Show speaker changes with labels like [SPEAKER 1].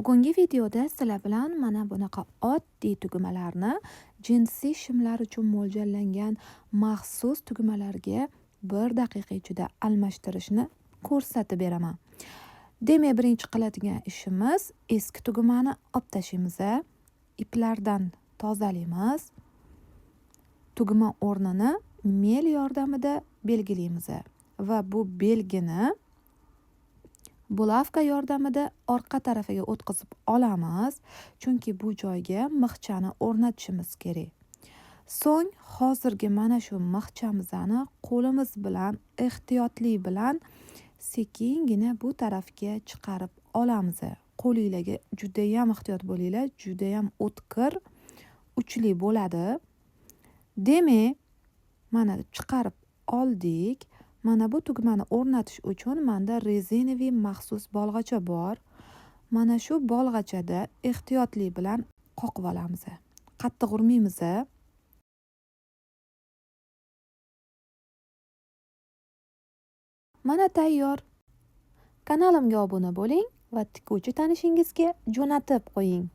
[SPEAKER 1] Bugungi videoda sizlar bilan mana bunaqa oddiy tugmalarni jinsiy shimlar uchun mo'ljallangan maxsus tugmalarga 1 daqiqa ichida almashtirishni ko'rsatib beraman. Demak, birinchi qiladigan ishimiz eski tugmani olib tashlaymiz. Iplardan tozalaymiz. Tugma o'rnini mel yordamida belgilaymiz va bu belgini bulavka yordamida orqa tarafiga o'tkazib olamiz, chunki bu joyga mixchani o'rnatishimiz kerak. So'ng hozirgi mana shu mixchamizni qo'limiz bilan ehtiyotli bilan sekingina bu tarafga chiqarib olamiz. Qo'lingizga juda ham ehtiyot bo'linglar, juda ham o'tkir, uchli bo'ladi. Demak, mana chiqarib oldik. Mana bu tugmani o'rnatish uchun menda rezinaviy maxsus bolg'acha bor. Mana shu bolg'achada ehtiyotli bilan qoqib olamiz. Qattiq urmaymiz. Mana tayyor. Kanalimga obuna bo'ling va tikuvchi tanishingizga jo'natib qo'ying.